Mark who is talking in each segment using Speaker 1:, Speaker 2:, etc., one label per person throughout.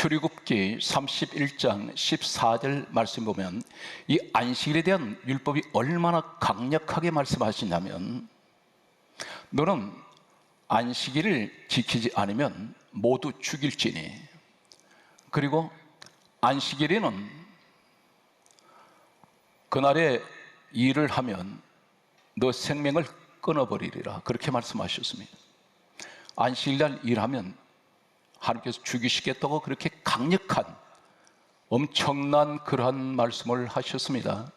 Speaker 1: 출애굽기 31장 14절 말씀 보면 이 안식일에 대한 율법이 얼마나 강력하게 말씀하시냐면, 너는 안식일을 지키지 않으면 모두 죽일지니, 그리고 안식일에는 그날에 일을 하면 너 생명을 끊어버리리라, 그렇게 말씀하셨습니다. 안식일날 일하면 하나님께서 죽이시겠다고 그렇게 강력한 엄청난 그러한 말씀을 하셨습니다.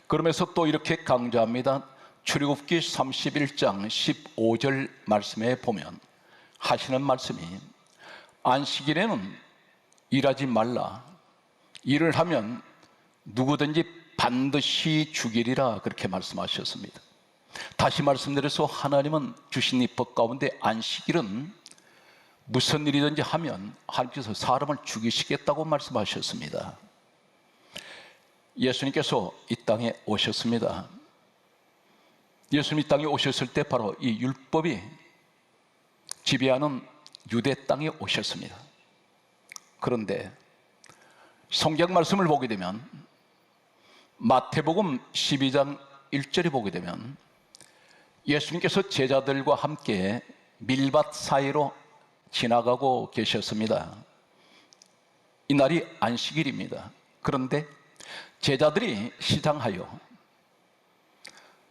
Speaker 1: 그러면서 또 이렇게 강조합니다. 출애굽기 31장 15절 말씀에 보면 하시는 말씀이, 안식일에는 일하지 말라, 일을 하면 누구든지 반드시 죽이리라, 그렇게 말씀하셨습니다. 다시 말씀드려서 하나님은 주신 이 법 가운데 안식일은 무슨 일이든지 하면 하나님께서 사람을 죽이시겠다고 말씀하셨습니다. 예수님께서 이 땅에 오셨습니다. 예수님 이 땅에 오셨을 때 바로 이 율법이 지배하는 유대 땅에 오셨습니다. 그런데 성경 말씀을 보게 되면, 마태복음 12장 1절에 보게 되면 예수님께서 제자들과 함께 밀밭 사이로 지나가고 계셨습니다. 이 날이 안식일입니다. 그런데 제자들이 시장하여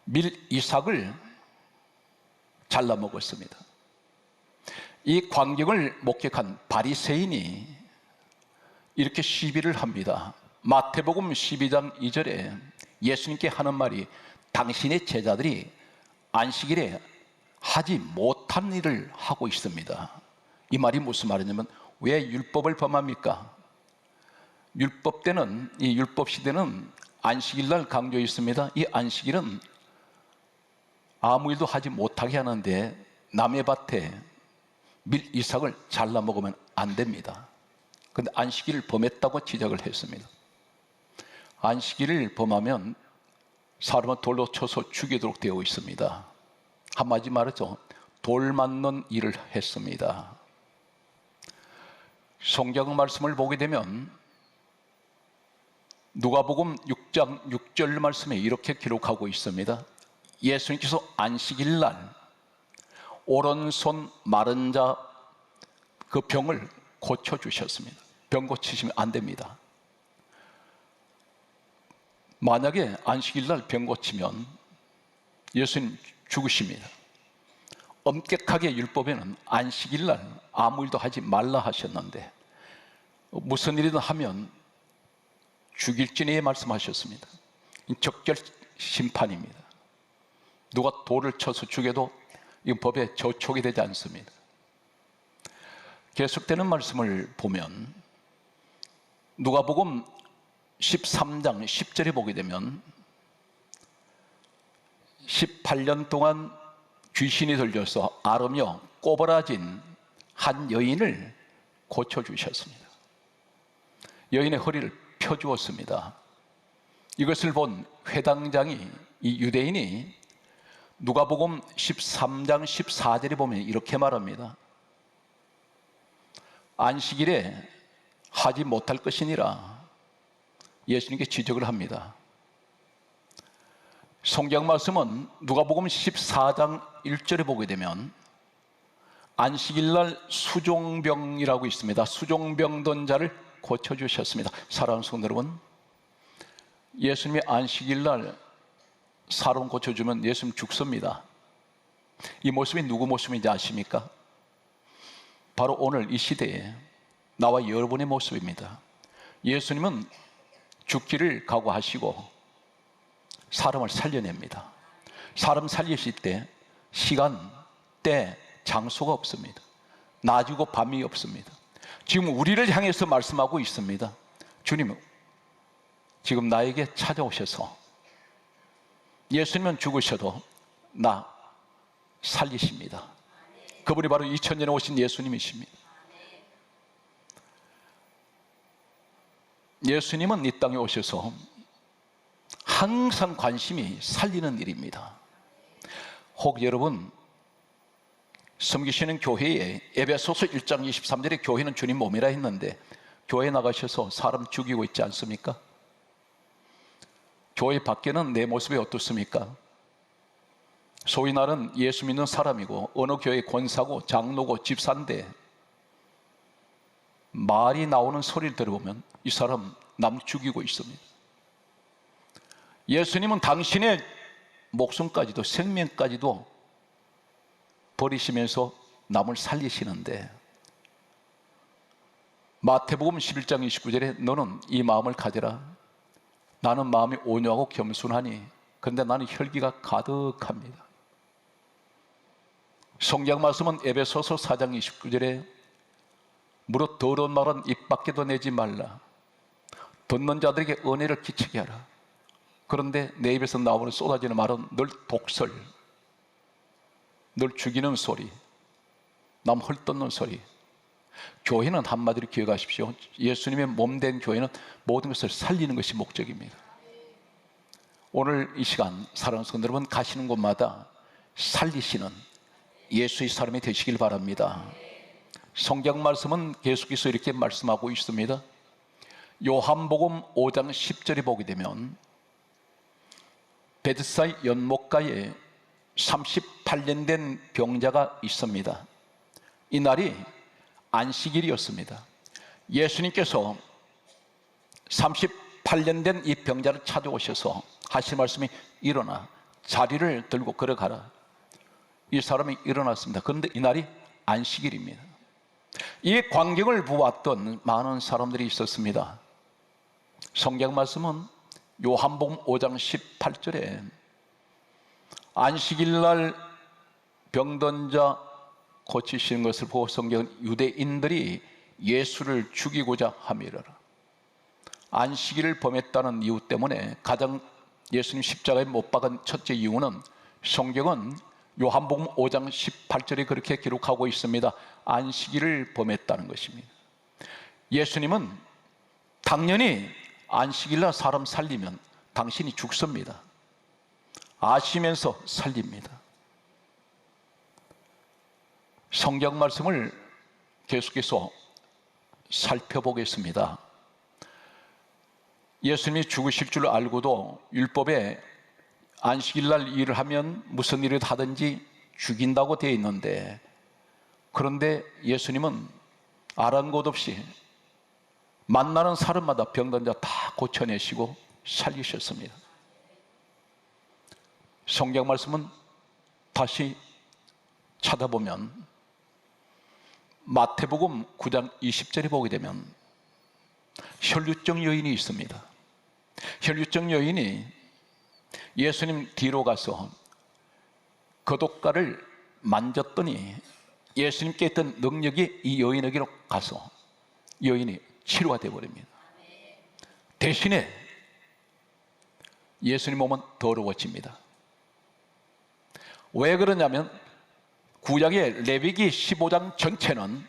Speaker 1: 밀이삭을 잘라 먹었습니다. 이 광경을 목격한 바리새인이 이렇게 시비를 합니다. 마태복음 12장 2절에 예수님께 하는 말이, 당신의 제자들이 안식일에 하지 못한 일을 하고 있습니다. 이 말이 무슨 말이냐면, 왜 율법을 범합니까? 율법 때는, 이 율법 시대는 안식일날 강조했습니다. 이 안식일은 아무 일도 하지 못하게 하는데 남의 밭에 밀이삭을 잘라 먹으면 안 됩니다. 그런데 안식일을 범했다고 지적을 했습니다. 안식일을 범하면 사람은 돌로 쳐서 죽이도록 되어 있습니다. 한마디 말하죠, 돌 맞는 일을 했습니다. 성경 말씀을 보게 되면 누가복음 6장 6절 말씀에 이렇게 기록하고 있습니다. 예수님께서 안식일날 오른손 마른 자 그 병을 고쳐주셨습니다. 병 고치시면 안 됩니다. 만약에 안식일날 병 고치면 예수님 죽으십니다. 엄격하게 율법에는 안식일날 아무 일도 하지 말라 하셨는데 무슨 일이든 하면 죽일지니 말씀하셨습니다. 적절 심판입니다. 누가 돌을 쳐서 죽여도 이 법에 저촉이 되지 않습니다. 계속되는 말씀을 보면 누가복음 13장 10절에 보게 되면 18년 동안 귀신이 들려서 앓으며 꼬부라진 한 여인을 고쳐주셨습니다. 여인의 허리를 펴주었습니다. 이것을 본 회당장이, 이 유대인이 누가복음 13장 14절에 보면 이렇게 말합니다. 안식일에 하지 못할 것이니라 예수님께 지적을 합니다. 성경 말씀은 누가복음 14장 1절에 보게 되면 안식일날 수종병이라고 있습니다. 수종병 든 자를 고쳐주셨습니다. 사랑하는 성도 여러분, 예수님이 안식일날 사람 고쳐주면 예수님 죽습니다. 이 모습이 누구 모습인지 아십니까? 바로 오늘 이 시대에 나와 여러분의 모습입니다. 예수님은 죽기를 각오하시고 사람을 살려냅니다. 사람 살리실 때 시간, 때, 장소가 없습니다. 낮이고 밤이 없습니다. 지금 우리를 향해서 말씀하고 있습니다. 주님, 지금 나에게 찾아오셔서 예수님은 죽으셔도 나 살리십니다. 그분이 바로 2000년에 오신 예수님이십니다. 예수님은 이 땅에 오셔서 항상 관심이 살리는 일입니다. 혹 여러분 섬기시는 교회에 에베소서 1장 23절에 교회는 주님 몸이라 했는데 교회 나가셔서 사람 죽이고 있지 않습니까? 교회 밖에는 내 모습이 어떻습니까? 소위 나는 예수 믿는 사람이고 어느 교회 권사고 장로고 집사인데 말이 나오는 소리를 들어보면 이 사람 남 죽이고 있습니다. 예수님은 당신의 목숨까지도 생명까지도 버리시면서 남을 살리시는데 마태복음 11장 29절에 너는 이 마음을 가져라. 나는 마음이 온유하고 겸손하니 그런데 나는 혈기가 가득합니다. 성경 말씀은 에베소서 4장 29절에 무릇 더러운 말은 입 밖에도 내지 말라. 듣는 자들에게 은혜를 끼치게 하라. 그런데 내 입에서 나오는 쏟아지는 말은 늘 독설, 늘 죽이는 소리, 남 헐뜯는 소리. 교회는 한마디로 기억하십시오. 예수님의 몸된 교회는 모든 것을 살리는 것이 목적입니다. 오늘 이 시간 사랑하는 성도 여러분, 가시는 곳마다 살리시는 예수의 사람이 되시길 바랍니다. 성경 말씀은 계속해서 이렇게 말씀하고 있습니다. 요한복음 5장 10절에 보게 되면 베드사이 연못가에 38년 된 병자가 있습니다. 이 날이 안식일이었습니다. 예수님께서 38년 된 이 병자를 찾아오셔서 하신 말씀이 일어나 자리를 들고 걸어가라. 이 사람이 일어났습니다. 그런데 이 날이 안식일입니다. 이 광경을 보았던 많은 사람들이 있었습니다. 성경 말씀은 요한복음 5장 18절에 안식일 날 병든 자 고치시는 것을 보고 성경은 유대인들이 예수를 죽이고자 함이라. 안식일을 범했다는 이유 때문에 가장 예수님 십자가에 못 박은 첫째 이유는 성경은 요한복음 5장 18절에 그렇게 기록하고 있습니다. 안식일을 범했다는 것입니다. 예수님은 당연히 안식일날 사람 살리면 당신이 죽습니다. 아시면서 살립니다. 성경 말씀을 계속해서 살펴보겠습니다. 예수님이 죽으실 줄 알고도 율법에 안식일날 일을 하면 무슨 일을 하든지 죽인다고 되어 있는데, 그런데 예수님은 아랑곳 없이 만나는 사람마다 병든 자 다 고쳐내시고 살리셨습니다. 성경 말씀은 다시 찾아보면 마태복음 9장 20절에 보게 되면 혈류증 여인이 있습니다. 혈류증 여인이 예수님 뒤로 가서 거독가를 만졌더니 예수님께 있던 능력이 이 여인에게로 가서 여인이 치료가 되어버립니다. 대신에 예수님 몸은 더러워집니다. 왜 그러냐면 구약의 레위기 15장 전체는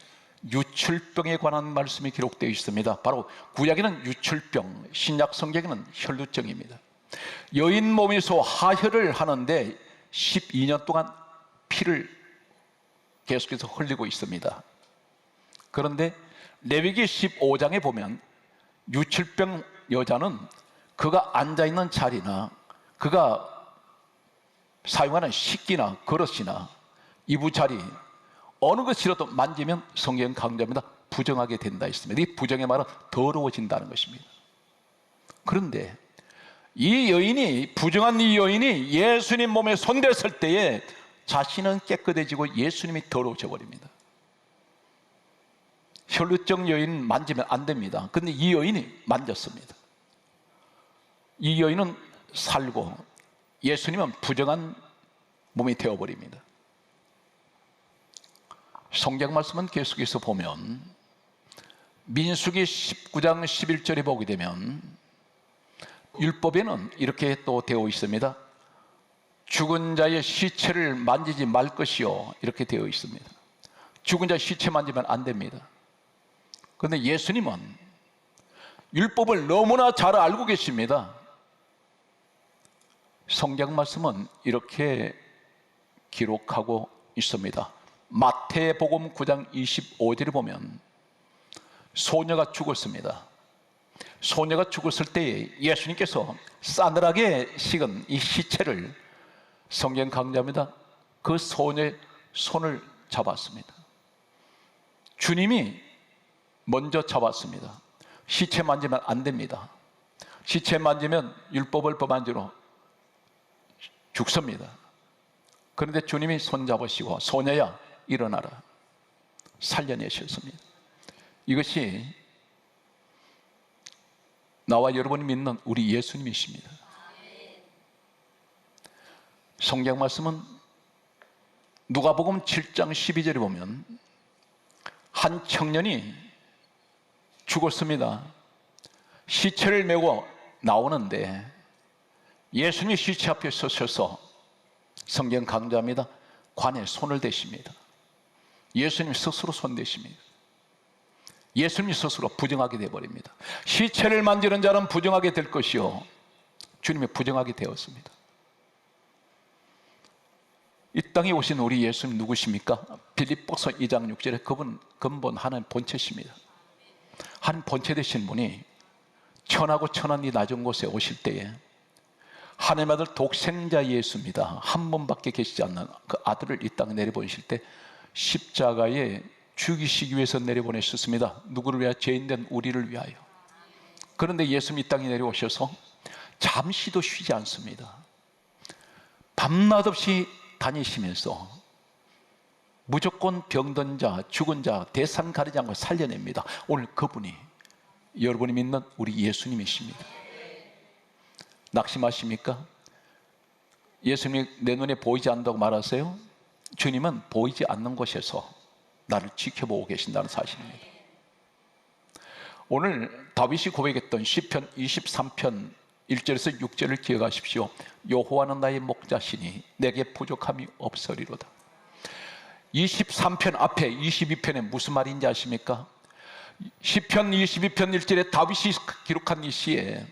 Speaker 1: 유출병에 관한 말씀이 기록되어 있습니다. 바로 구약에는 유출병, 신약 성경에는 혈루증입니다. 여인 몸에서 하혈을 하는데 12년 동안 피를 계속해서 흘리고 있습니다. 그런데 레위기 15장에 보면 유출병 여자는 그가 앉아있는 자리나 그가 사용하는 식기나 그릇이나 이부자리 어느 것이라도 만지면 성경 강조합니다. 부정하게 된다 했습니다. 이 부정의 말은 더러워진다는 것입니다. 그런데 이 여인이, 부정한 이 여인이 예수님 몸에 손댔을 때에 자신은 깨끗해지고 예수님이 더러워져 버립니다. 혈루증 여인 만지면 안 됩니다. 그런데 이 여인이 만졌습니다. 이 여인은 살고 예수님은 부정한 몸이 되어버립니다. 성경 말씀은 계속해서 보면 민수기 19장 11절에 보게 되면 율법에는 이렇게 또 되어 있습니다. 죽은 자의 시체를 만지지 말 것이요, 이렇게 되어 있습니다. 죽은 자의 시체 만지면 안 됩니다. 그런데 예수님은 율법을 너무나 잘 알고 계십니다. 성경 말씀은 이렇게 기록하고 있습니다. 마태복음 9장 25절에 보면 소녀가 죽었습니다. 소녀가 죽었을 때에 예수님께서 싸늘하게 식은 이 시체를, 성경 강조합니다, 그 소녀의 손을 잡았습니다. 주님이 먼저 잡았습니다. 시체 만지면 안 됩니다. 시체 만지면 율법을 범한 죄로 죽습니다. 그런데 주님이 손 잡으시고 소녀야 일어나라, 살려내셨습니다. 이것이 나와 여러분이 믿는 우리 예수님이십니다. 성경 말씀은 누가복음 7장 12절에 보면 한 청년이 죽었습니다. 시체를 메고 나오는데 예수님이 시체 앞에 서셔서, 성경 강조합니다, 관에 손을 대십니다. 예수님 스스로 손 대십니다. 예수님이 스스로 부정하게 되어버립니다. 시체를 만지는 자는 부정하게 될 것이요, 주님이 부정하게 되었습니다. 이 땅에 오신 우리 예수님 누구십니까? 빌립보서 2장 6절에 그분 근본 하나님 본체십니다. 하나님 본체 되신 분이 천하고 천한 이 낮은 곳에 오실 때에 하나님 아들 독생자 예수입니다. 한 분밖에 계시지 않는 그 아들을 이 땅에 내려보내실 때 십자가에 죽이시기 위해서 내려보내셨습니다. 누구를 위하여? 죄인된 우리를 위하여. 그런데 예수님이 이 땅에 내려오셔서 잠시도 쉬지 않습니다. 밤낮 없이 다니시면서 무조건 병든 자, 죽은 자, 대상 가리지 않고 살려냅니다. 오늘 그분이 여러분이 믿는 우리 예수님이십니다. 낙심하십니까? 예수님이 내 눈에 보이지 않는다고 말하세요? 주님은 보이지 않는 곳에서 나를 지켜보고 계신다는 사실입니다. 오늘 다윗이 고백했던 시편 23편 1절에서 6절을 기억하십시오. 여호와는 나의 목자시니 내게 부족함이 없으리로다. 23편 앞에 22편에 무슨 말인지 아십니까? 시편 22편 1절에 다윗이 기록한 이 시에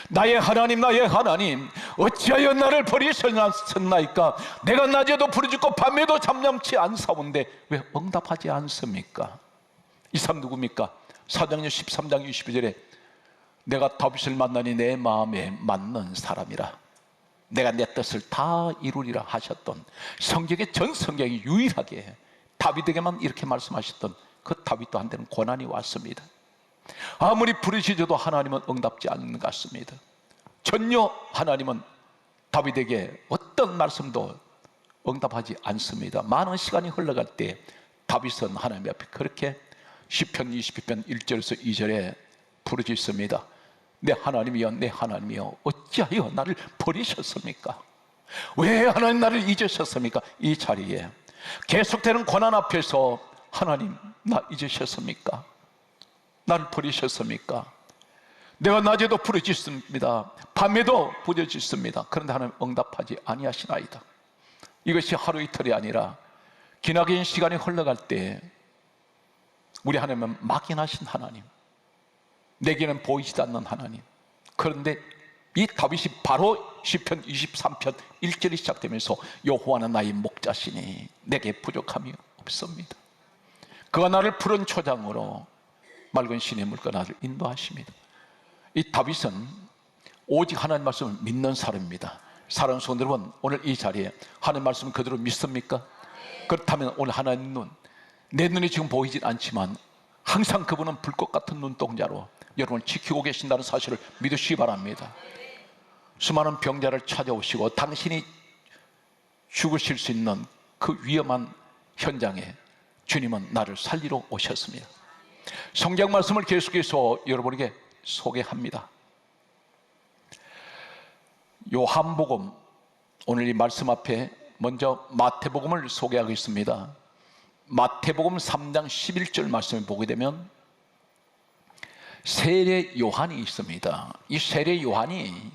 Speaker 1: 나의 하나님 나의 하나님 어찌하여 나를 버리셨나이까? 내가 낮에도 부르짖고 밤에도 잠잠치 않사온데 왜 응답하지 않습니까? 이 사람 누굽니까? 사도행전 13장 22절에 내가 다윗을 만나니 내 마음에 맞는 사람이라, 내가 내 뜻을 다 이루리라 하셨던, 성경의 전 성경이 유일하게 다윗에게만 이렇게 말씀하셨던 그 다윗도 한테는 고난이 왔습니다. 아무리 부르짖어도 하나님은 응답지 않는 것 같습니다. 전혀 하나님은 다윗에게 어떤 말씀도 응답하지 않습니다. 많은 시간이 흘러갈 때 다윗은 하나님 앞에 그렇게 시편 22편 1절에서 2절에 부르짖습니다. 내 하나님이여 내 하나님이여 어찌하여 나를 버리셨습니까? 왜 하나님 나를 잊으셨습니까? 이 자리에 계속되는 고난 앞에서 하나님 나 잊으셨습니까? 나를 버리셨습니까? 내가 낮에도 부르짖습니다. 밤에도 부르짖습니다. 그런데 하나님 응답하지 아니하시나이다. 이것이 하루 이틀이 아니라 기나긴 시간이 흘러갈 때 우리 하나님은 막연하신 하나님, 내게는 보이지 않는 하나님. 그런데 이 다윗이 바로 시편 23편 1절이 시작되면서 여호와는 나의 목자시니 내게 부족함이 없습니다. 그가 나를 푸른 초장으로 맑은 시냇물과 나를 인도하십니다. 이 다윗은 오직 하나님 말씀을 믿는 사람입니다. 사랑하는 성도 여러분, 오늘 이 자리에 하나님 말씀을 그대로 믿습니까? 그렇다면 오늘 하나님 눈, 내 눈이 지금 보이진 않지만 항상 그분은 불꽃 같은 눈동자로 여러분을 지키고 계신다는 사실을 믿으시기 바랍니다. 수많은 병자를 찾아오시고 당신이 죽으실 수 있는 그 위험한 현장에 주님은 나를 살리러 오셨습니다. 성경 말씀을 계속해서 여러분에게 소개합니다. 요한복음, 오늘 이 말씀 앞에 먼저 마태복음을 소개하겠습니다. 마태복음 3장 11절 말씀을 보게 되면 세례 요한이 있습니다. 이 세례 요한이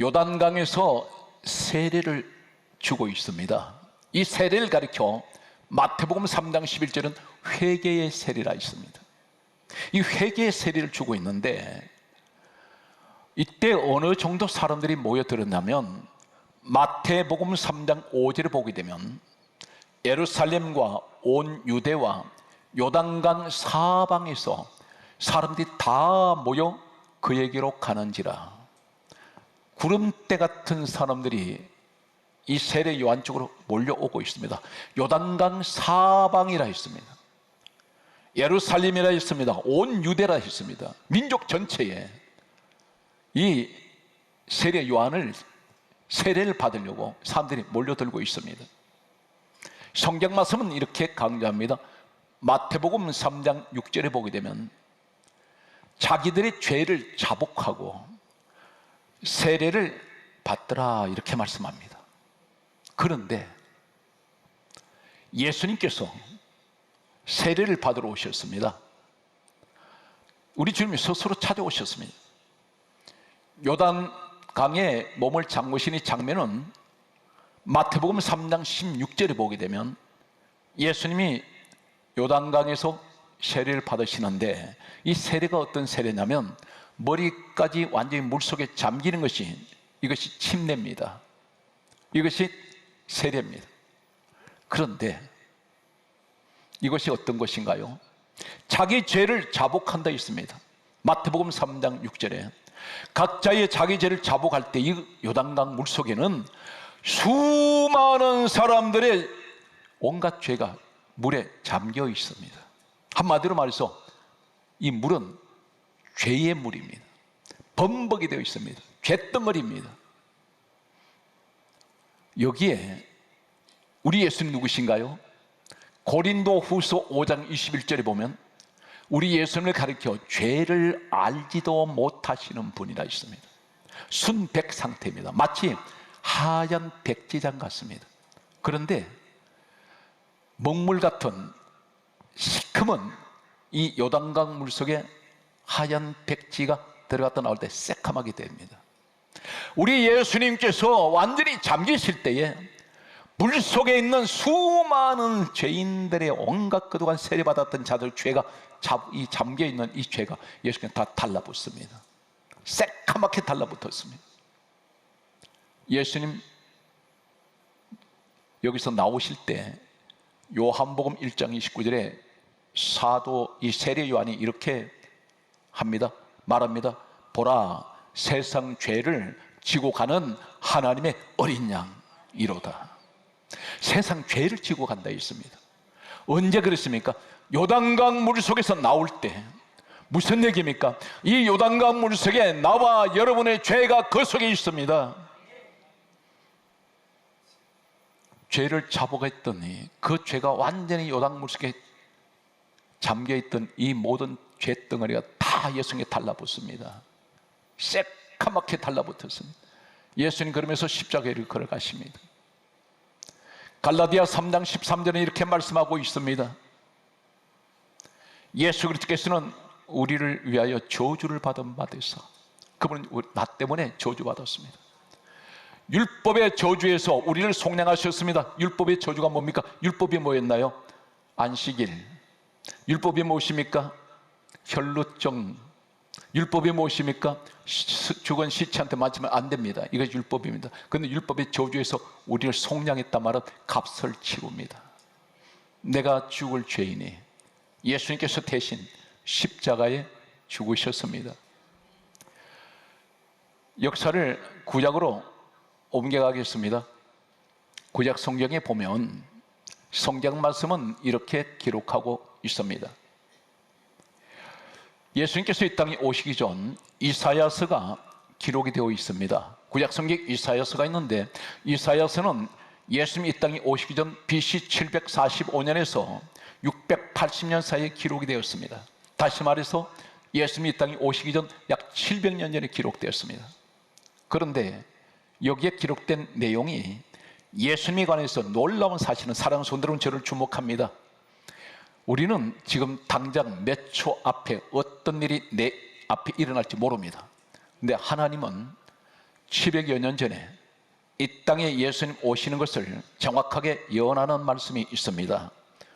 Speaker 1: 요단강에서 세례를 주고 있습니다. 이 세례를 가리켜 마태복음 3장 11절은 회개의 세례라 있습니다. 이 회개의 세례를 주고 있는데 이때 어느 정도 사람들이 모여들었냐면 마태복음 3장 5절을 보게 되면 예루살렘과 온 유대와 요단강 사방에서 사람들이 다 모여 그에게로 가는지라. 구름대 같은 사람들이 이 세례 요한 쪽으로 몰려오고 있습니다. 요단강 사방이라 했습니다. 예루살렘이라 했습니다. 온 유대라 했습니다. 민족 전체에 이 세례 요한을 세례를 받으려고 사람들이 몰려들고 있습니다. 성경 말씀은 이렇게 강조합니다. 마태복음 3장 6절에 보게 되면 자기들의 죄를 자복하고 세례를 받더라 이렇게 말씀합니다. 그런데 예수님께서 세례를 받으러 오셨습니다. 우리 주님이 스스로 찾아오셨습니다. 요단강에 몸을 잠그신 이 장면은 마태복음 3장 16절에 보게 되면 예수님이 요단강에서 세례를 받으시는데 이 세례가 어떤 세례냐면 머리까지 완전히 물속에 잠기는 것이 이것이 침례입니다. 이것이 세례입니다. 그런데 이것이 어떤 것인가요? 자기 죄를 자복한다 있습니다. 마태복음 3장 6절에 각자의 자기 죄를 자복할 때 이 요단강 물속에는 수많은 사람들의 온갖 죄가 물에 잠겨 있습니다. 한마디로 말해서 이 물은 죄의 물입니다. 범벅이 되어 있습니다. 죄덩어리입니다. 여기에 우리 예수님 누구신가요? 고린도 후서 5장 21절에 보면 우리 예수님을 가리켜 죄를 알지도 못하시는 분이라 있습니다. 순백 상태입니다. 마치 하얀 백지장 같습니다. 그런데 먹물 같은 시커먼 이 요단강 물속에 하얀 백지가 들어갔다 나올 때 새카맣게 됩니다. 우리 예수님께서 완전히 잠기실 때에 물속에 있는 수많은 죄인들의 온갖 그동안 세례받았던 자들 죄가 이 잠겨있는 이 죄가 예수님께 다 달라붙습니다. 새카맣게 달라붙었습니다. 예수님 여기서 나오실 때 요한복음 1장 29절에 사도 이 세례 요한이 이렇게 합니다. 말합니다. 보라, 세상 죄를 지고 가는 하나님의 어린 양이로다. 세상 죄를 지고 간다 했습니다. 언제 그랬습니까? 요단강 물속에서 나올 때. 무슨 얘기입니까? 이 요단강 물속에 나와 여러분의 죄가 그 속에 있습니다. 죄를 자복했더니 그 죄가 완전히 요단 물속에 잠겨있던 이 모든 죄덩어리가 다 예수님께 달라붙습니다. 새카맣게 달라붙었습니다. 예수님 그러면서 십자가를 걸어가십니다. 갈라디아 3장 13절에 이렇게 말씀하고 있습니다. 예수 그리스도께서는 우리를 위하여 저주를 받은 바 되사 그분은 나 때문에 저주받았습니다. 율법의 저주에서 우리를 속량하셨습니다. 율법의 저주가 뭡니까? 율법이 뭐였나요? 안식일. 율법이 무엇입니까? 혈루증. 율법이 무엇입니까? 죽은 시체한테 맞으면 안 됩니다. 이것이 율법입니다. 그런데 율법의 저주에서 우리를 속량했단 말은 값을 치릅니다. 내가 죽을 죄인이 예수님께서 대신 십자가에 죽으셨습니다. 역사를 구약으로 옮겨가겠습니다. 구약 성경에 보면 성경 말씀은 이렇게 기록하고 있습니다. 예수님께서 이 땅에 오시기 전 이사야서가 기록이 되어 있습니다. 구약 성경 이사야서가 있는데 이사야서는 예수님이 이 땅에 오시기 전 BC 745년에서 680년 사이에 기록이 되었습니다. 다시 말해서 예수님이 이 땅에 오시기 전 약 700년 전에 기록되었습니다. 그런데 여기에 기록된 내용이 예수님에 관해서 놀라운 사실은 사랑하는 성도들은 저를 주목합니다. 우리는 지금 당장 몇 초 앞에 어떤 일이 내 앞에 일어날지 모릅니다. 근데 하나님은 700여 년 전에 이 땅에 예수님 오시는 것을 정확하게 예언하는 말씀이 있습니다.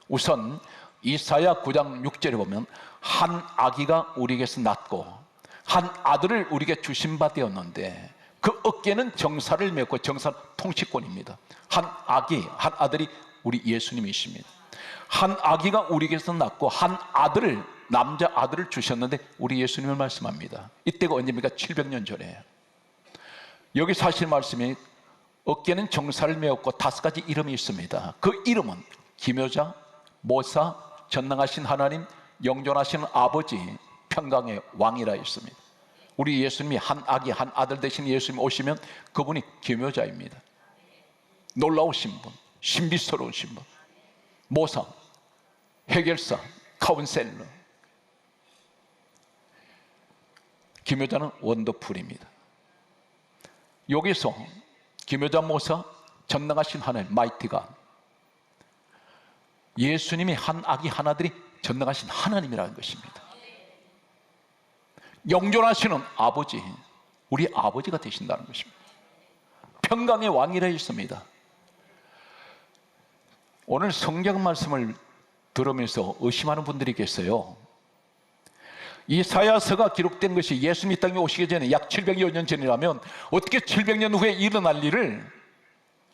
Speaker 1: 우선 이사야 9장 6절에 보면 한 아기가 우리에게서 낳고 한 아들을 우리에게 주신 바 되었는데 그 어깨는 정사를 메고 정사는 통치권입니다. 한 아기, 한 아들이 우리 예수님이십니다. 한 아기가 우리에게서 낳고 한 아들을, 남자 아들을 주셨는데 우리 예수님을 말씀합니다. 이때가 언제입니까? 700년 전에. 여기 사실 말씀이 어깨는 정사를 메었고 5가지 이름이 있습니다. 그 이름은 기묘자, 모사, 전능하신 하나님, 영존하신 아버지, 평강의 왕이라 했습니다. 우리 예수님이 한 아기, 한 아들 되신 예수님 오시면 그분이 기묘자입니다. 놀라우신 분, 신비스러우신 분, 모사, 해결사, 카운셀러. 기묘자는 원더풀입니다. 여기서 기묘자, 모사, 전능하신 하나님, 마이티가, 예수님이 한 아기 하나들이 전능하신 하나님이라는 것입니다. 영존하시는 아버지, 우리 아버지가 되신다는 것입니다. 평강의 왕이라 했습니다. 오늘 성경 말씀을 들으면서 의심하는 분들이 계세요. 이사야서가 기록된 것이 예수님이 땅에 오시기 전에 약 700여 년 전이라면 어떻게 700년 후에 일어날 일을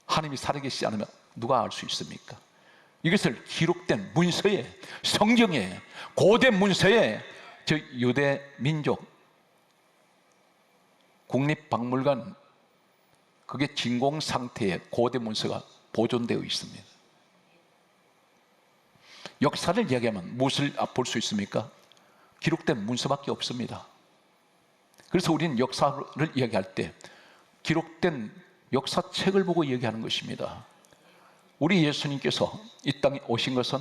Speaker 1: 하나님이 살아계시지 않으면 누가 알 수 있습니까? 이것을 기록된 문서에, 성경에, 고대 문서에 저 유대 민족 국립박물관 그게 진공 상태의 고대 문서가 보존되어 있습니다. 역사를 이야기하면 무엇을 볼 수 있습니까? 기록된 문서밖에 없습니다. 그래서 우리는 역사를 이야기할 때 기록된 역사책을 보고 이야기하는 것입니다. 우리 예수님께서 이 땅에 오신 것은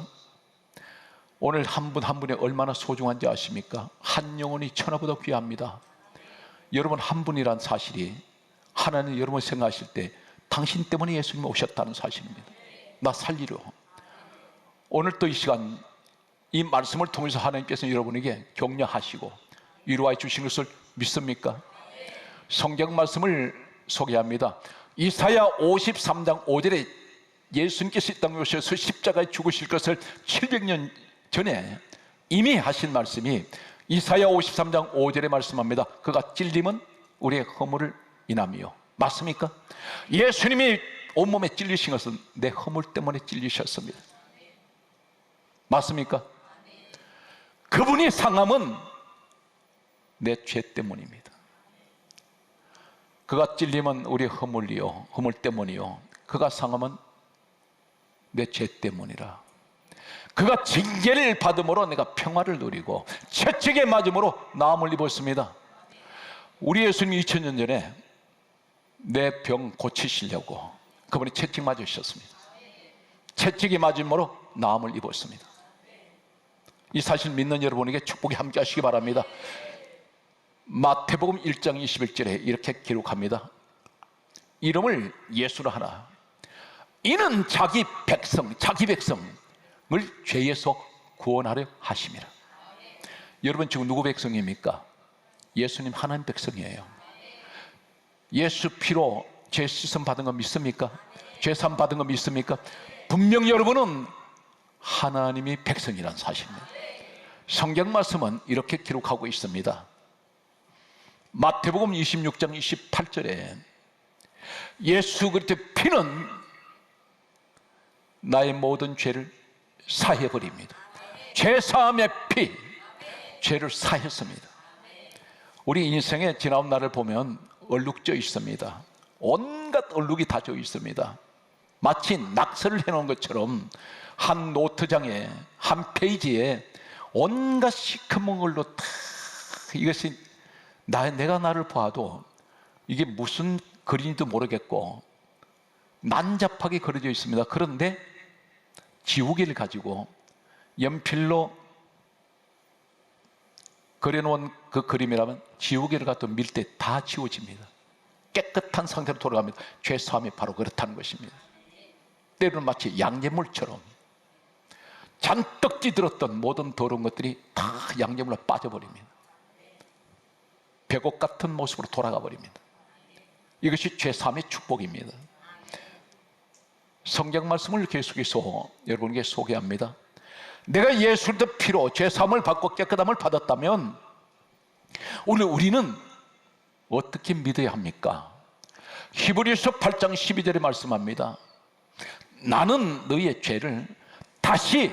Speaker 1: 오늘 한 분 한 분이 얼마나 소중한지 아십니까? 한 영혼이 천하보다 귀합니다. 여러분 한 분이란 사실이 하나님 여러분 생각하실 때 당신 때문에 예수님이 오셨다는 사실입니다. 나 살리려. 오늘 또 이 시간 이 말씀을 통해서 하나님께서 여러분에게 격려하시고 위로해 주신 것을 믿습니까? 성경 말씀을 소개합니다. 이사야 53장 5절에 예수님께서 이 땅에 오셔서 십자가에 죽으실 것을 700년 전에 이미 하신 말씀이 이사야 53장 5절에 말씀합니다. 그가 찔림은 우리의 허물을 인함이요. 맞습니까? 예수님이 온몸에 찔리신 것은 내 허물 때문에 찔리셨습니다. 맞습니까? 그분이 상함은 내 죄 때문입니다. 그가 찔림은 우리의 허물이요, 허물 때문이요. 그가 상함은 내 죄 때문이라. 그가 징계를 받음으로 내가 평화를 누리고 채찍에 맞음으로 나음을 입었습니다. 우리 예수님이 2000년 전에 내 병 고치시려고 그분이 채찍 맞으셨습니다. 채찍이 맞음으로 나음을 입었습니다. 이 사실 믿는 여러분에게 축복이 함께 하시기 바랍니다. 마태복음 1장 21절에 이렇게 기록합니다. 이름을 예수라 하라. 이는 자기 백성을 죄에서 구원하려 하심이라. 여러분 지금 누구 백성입니까? 예수님 하나님 백성이에요. 예수 피로 죄 씻음 받은 거 믿습니까? 죄 사함 받은 거 믿습니까? 분명히 여러분은 하나님이 백성이라는 사실입니다. 성경 말씀은 이렇게 기록하고 있습니다. 마태복음 26장 28절에 예수 그리스도의 피는 나의 모든 죄를 사해버립니다. 죄사함의 피, 죄를 사했습니다. 우리 인생의 지나온 날을 보면 얼룩져 있습니다. 온갖 얼룩이 다 져 있습니다. 마치 낙서를 해놓은 것처럼 한 노트장에 한 페이지에 온갖 시커먼 걸로 다 이것이 내가 나를 봐도 이게 무슨 그림인지도 모르겠고 난잡하게 그려져 있습니다. 그런데 지우개를 가지고 연필로 그려놓은 그 그림이라면 지우개를 갖다 밀 때 다 지워집니다. 깨끗한 상태로 돌아갑니다. 죄사함이 바로 그렇다는 것입니다. 때로는 마치 양잿물처럼 잔뜩 찌들었던 모든 더러운 것들이 다 양잿물로 빠져버립니다. 백옥 같은 모습으로 돌아가 버립니다. 이것이 죄사함의 축복입니다. 성경 말씀을 계속해서 여러분에게 소개합니다. 내가 예수의 피로 죄사함을 받고 깨끗함을 받았다면 오늘 우리는 어떻게 믿어야 합니까? 히브리서 8장 12절에 말씀합니다. 나는 너희의 죄를 다시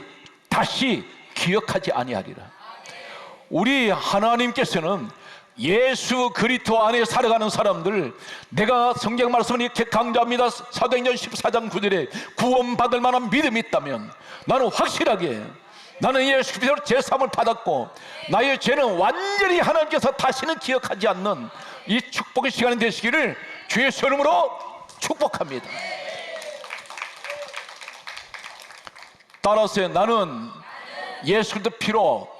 Speaker 1: 기억하지 아니하리라. 우리 하나님께서는 예수 그리스도 안에 살아가는 사람들, 내가 성경 말씀을 이렇게 강조합니다. 사도행전 14장 9절에 구원받을 만한 믿음이 있다면 나는 확실하게 나는 예수 그리스도로 제사함을 받았고 나의 죄는 완전히 하나님께서 다시는 기억하지 않는 이 축복의 시간이 되시기를 주의 이름으로 축복합니다. 따라서 나는 예수 그리스도 피로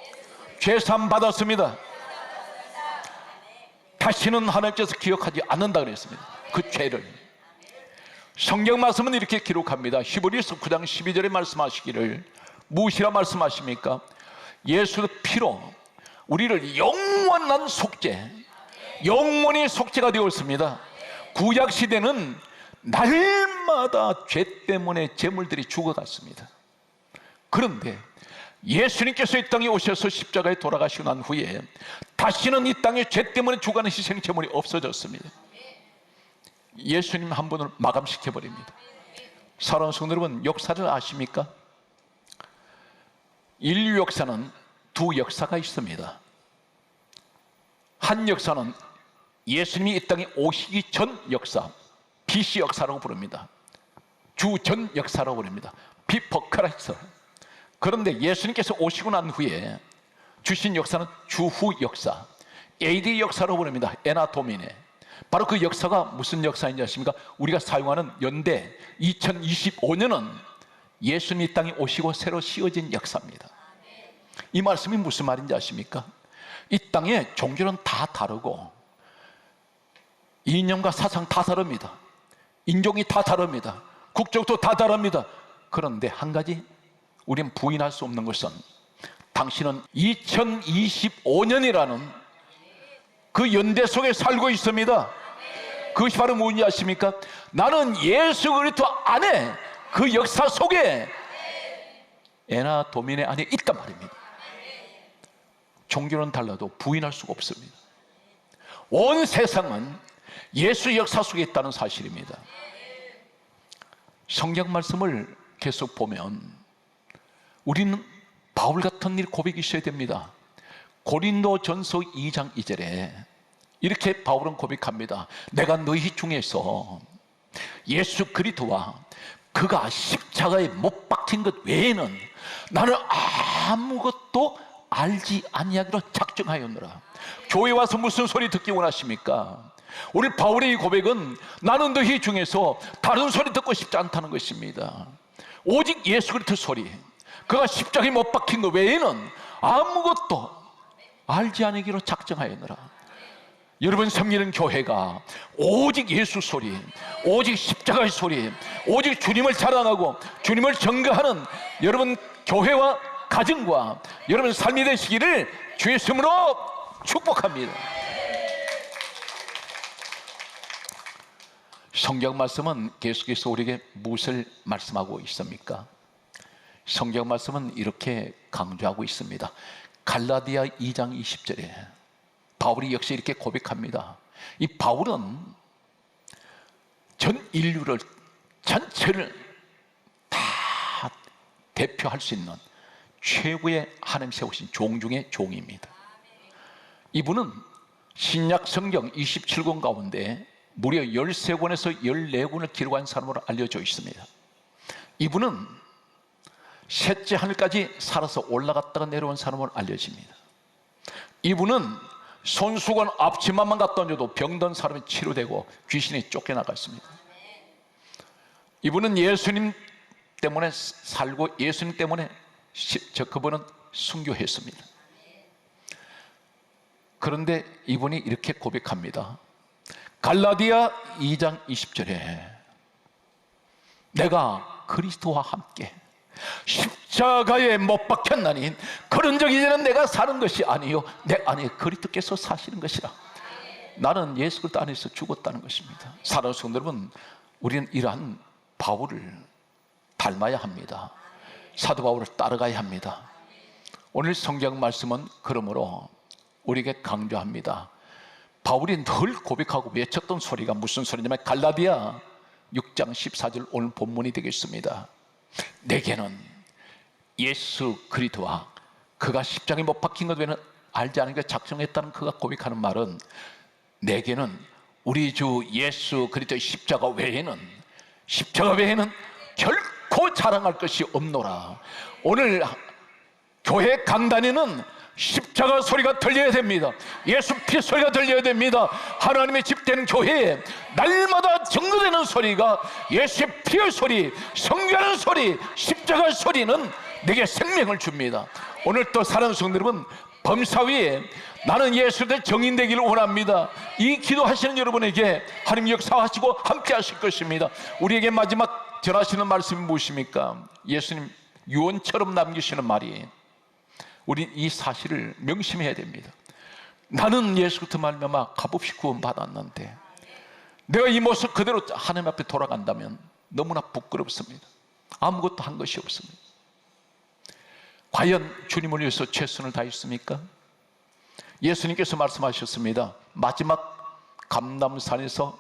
Speaker 1: 제사함 받았습니다. 다시는 하나님께서 기억하지 않는다 그랬습니다. 그 죄를. 성경 말씀은 이렇게 기록합니다. 히브리서 9장 12절에 말씀하시기를 무엇이라 말씀하십니까? 예수 피로 우리를 영원한 속죄, 영원히 속죄가 되었습니다. 구약 시대는 날마다 죄 때문에 제물들이 죽어갔습니다. 그런데 예수님께서 이 땅에 오셔서 십자가에 돌아가시고 난 후에 다시는 이 땅에 죄 때문에 죽어가는 희생 제물이 없어졌습니다. 예수님 한 분을 마감시켜버립니다. 사랑하는 성도 여러분, 역사를 아십니까? 인류 역사는 두 역사가 있습니다. 한 역사는 예수님이 이 땅에 오시기 전 역사, BC 역사라고 부릅니다. 주전 역사라고 부릅니다. Before Christ. 그런데 예수님께서 오시고 난 후에 주신 역사는 주후 역사, AD 역사라고 부릅니다. 에나 도미네. 바로 그 역사가 무슨 역사인지 아십니까? 우리가 사용하는 연대 2025년은 예수님이 이 땅에 오시고 새로 씌워진 역사입니다. 이 말씀이 무슨 말인지 아십니까? 이 땅에 종교는 다 다르고 이념과 사상 다 다릅니다. 인종이 다 다릅니다. 국적도 다 다릅니다. 그런데 한 가지 우리는 부인할 수 없는 것은 당신은 2025년이라는 그 연대 속에 살고 있습니다. 그것이 바로 무엇인지 아십니까? 나는 예수 그리스도 안에 그 역사 속에 에나 도민의 안에 있단 말입니다. 종교는 달라도 부인할 수가 없습니다. 온 세상은 예수 역사 속에 있다는 사실입니다. 성경 말씀을 계속 보면 우리는 바울 같은 일 고백이 있어야 됩니다. 고린도전서 2장 2절에 이렇게 바울은 고백합니다. 내가 너희 중에서 예수 그리스도와 그가 십자가에 못 박힌 것 외에는 나는 아무것도 알지 아니하기로 작정하였노라. 교회 와서 무슨 소리 듣기 원하십니까? 우리 바울의 이 고백은 나는 너희 중에서 다른 소리 듣고 싶지 않다는 것입니다. 오직 예수 그리스도 소리, 그가 십자가에 못 박힌 것 외에는 아무것도 알지 않기로 작정하였노라. 여러분 섬기는 교회가 오직 예수 소리, 오직 십자가의 소리, 오직 주님을 자랑하고 주님을 전가하는 여러분 교회와 가정과 여러분 삶이 되시기를 주의 이름으로 축복합니다. 성경 말씀은 계속해서 우리에게 무엇을 말씀하고 있습니까? 성경 말씀은 이렇게 강조하고 있습니다. 갈라디아 2장 20절에 바울이 역시 이렇게 고백합니다. 이 바울은 전 인류를 전체를 다 대표할 수 있는 최고의 하나님 세우신 종 중의 종입니다. 이분은 신약 성경 27권 가운데 무려 13권에서 14권을 기록한 사람으로 알려져 있습니다. 이분은 셋째 하늘까지 살아서 올라갔다가 내려온 사람으로 알려집니다. 이분은 손수건 앞치마만 갖다 얹어도 병든 사람이 치료되고 귀신이 쫓겨나갔습니다. 이분은 예수님 때문에 살고 예수님 때문에 그분은 순교했습니다. 그런데 이분이 이렇게 고백합니다. 갈라디아 2장 20절에 내가 그리스도와 함께 십자가에 못 박혔나니 그런 적 이제는 내가 사는 것이 아니요 내 안에 그리스도께서 사시는 것이라. 나는 예수 그리스도 안에서 죽었다는 것입니다. 사랑하는 성도 여러분, 우리는 이러한 바울을 닮아야 합니다. 사도 바울을 따라가야 합니다. 오늘 성경 말씀은 그러므로 우리에게 강조합니다. 바울이 늘 고백하고 외쳤던 소리가 무슨 소리냐면 갈라디아 6장 14절 오늘 본문이 되겠습니다. 내게는 예수 그리스도와 그가 십자가에 못 박힌 것 외에는 알지 않으니까 작정했다는 그가 고백하는 말은, 내게는 우리 주 예수 그리스도의 십자가 외에는 결코 자랑할 것이 없노라. 오늘 교회 강단에는 십자가 소리가 들려야 됩니다. 예수 피 소리가 들려야 됩니다. 하나님의 집된 교회에 날마다 증거되는 소리가 예수의 피의 소리, 성교하는 소리, 십자가 소리는 내게 생명을 줍니다. 오늘 또 사랑하는 성도 여러분, 범사위에 나는 예수의 정인되기를 원합니다. 이 기도하시는 여러분에게 하나님 역사하시고 함께 하실 것입니다. 우리에게 마지막 전하시는 말씀이 무엇입니까? 예수님 유언처럼 남기시는 말이, 우리 이 사실을 명심해야 됩니다. 나는 예수부터 말미암아 값없이 구원받았는데 내가 이 모습 그대로 하나님 앞에 돌아간다면 너무나 부끄럽습니다. 아무것도 한 것이 없습니다. 과연 주님을 위해서 최선을 다했습니까? 예수님께서 말씀하셨습니다. 마지막 감람산에서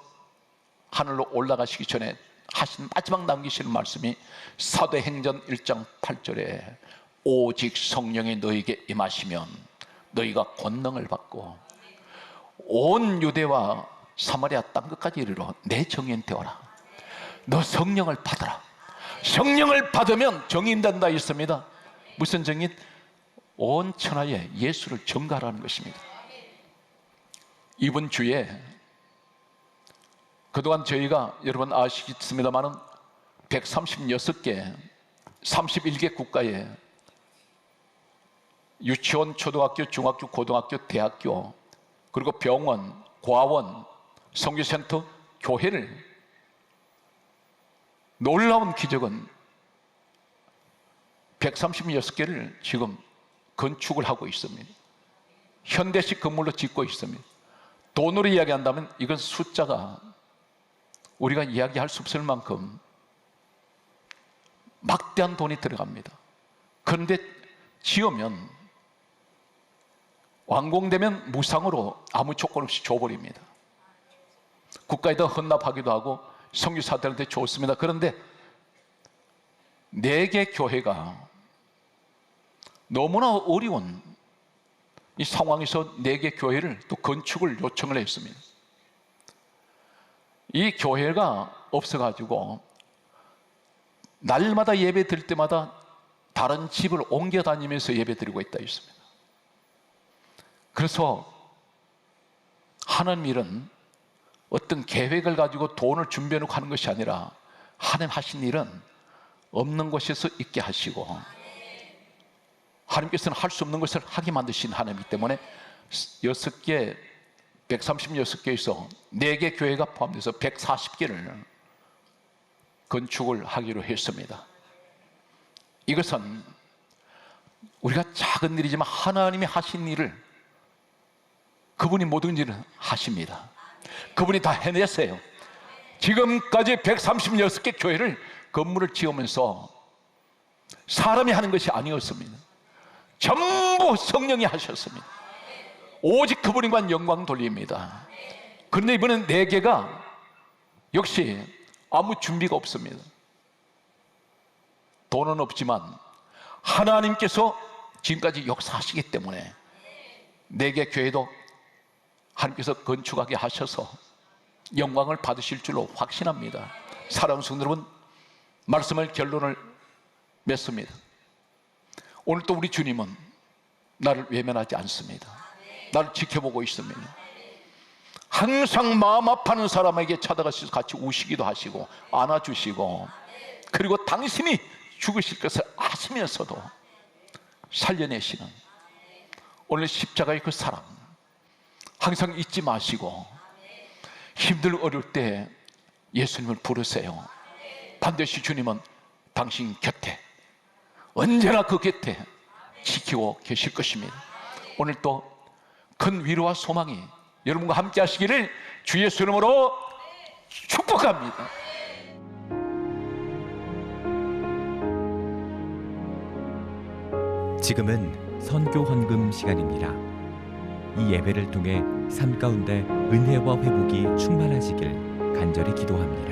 Speaker 1: 하늘로 올라가시기 전에 하신 마지막 남기시는 말씀이 사도행전 1장 8절에 오직 성령이 너에게 임하시면 너희가 권능을 받고 온 유대와 사마리아 땅끝까지 이르러 내 정인 되어라. 너 성령을 받아라. 성령을 받으면 정인 된다 했습니다. 무슨 정인? 온 천하에 예수를 전가하라는 것입니다. 이번 주에 그동안 저희가 여러분 아시겠습니다마는 136개 31개 국가에 유치원, 초등학교, 중학교, 고등학교, 대학교, 그리고 병원, 과원, 선교센터, 교회를, 놀라운 기적은 136개를 지금 건축을 하고 있습니다. 현대식 건물로 짓고 있습니다. 돈으로 이야기한다면 이건 숫자가 우리가 이야기할 수 없을 만큼 막대한 돈이 들어갑니다. 그런데 지으면 완공되면 무상으로 아무 조건 없이 줘버립니다. 국가에다 헌납하기도 하고 선교사들한테 좋습니다. 그런데 4개 교회가 너무나 어려운 이 상황에서 4개 교회를 또 건축을 요청을 했습니다. 이 교회가 없어가지고 날마다 예배 드릴 때마다 다른 집을 옮겨 다니면서 예배 드리고 있다 했습니다. 그래서 하나님 일은 어떤 계획을 가지고 돈을 준비해놓고 하는 것이 아니라 하나님 하신 일은 없는 곳에서 있게 하시고 하나님께서는 할 수 없는 것을 하게 만드신 하나님이기 때문에 6개, 136개에서 4개 교회가 포함돼서 140개를 건축을 하기로 했습니다. 이것은 우리가 작은 일이지만 하나님이 하신 일을, 그분이 모든 일을 하십니다. 그분이 다 해냈어요. 지금까지 136개 교회를 건물을 지으면서 사람이 하는 것이 아니었습니다. 전부 성령이 하셨습니다. 오직 그분에만 영광 돌립니다. 그런데 이번엔 4개가 역시 아무 준비가 없습니다. 돈은 없지만 하나님께서 지금까지 역사하시기 때문에 4개 교회도 하나님께서 건축하게 하셔서 영광을 받으실 줄로 확신합니다. 사랑하는 성도 여러분, 말씀을 결론을 맺습니다. 오늘 또 우리 주님은 나를 외면하지 않습니다. 나를 지켜보고 있습니다. 항상 마음 아파하는 사람에게 찾아가셔서 같이 우시기도 하시고 안아주시고, 그리고 당신이 죽으실 것을 아시면서도 살려내시는 오늘 십자가의 그 사랑 항상 잊지 마시고, 힘들 어려울 때 예수님을 부르세요. 반드시 주님은 당신 곁에, 언제나 그 곁에 지키고 계실 것입니다. 오늘 또 큰 위로와 소망이 여러분과 함께 하시기를 주 예수 이름으로 축복합니다.
Speaker 2: 지금은 선교 헌금 시간입니다. 이 예배를 통해 삶 가운데 은혜와 회복이 충만하시길 간절히 기도합니다.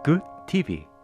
Speaker 3: Good TV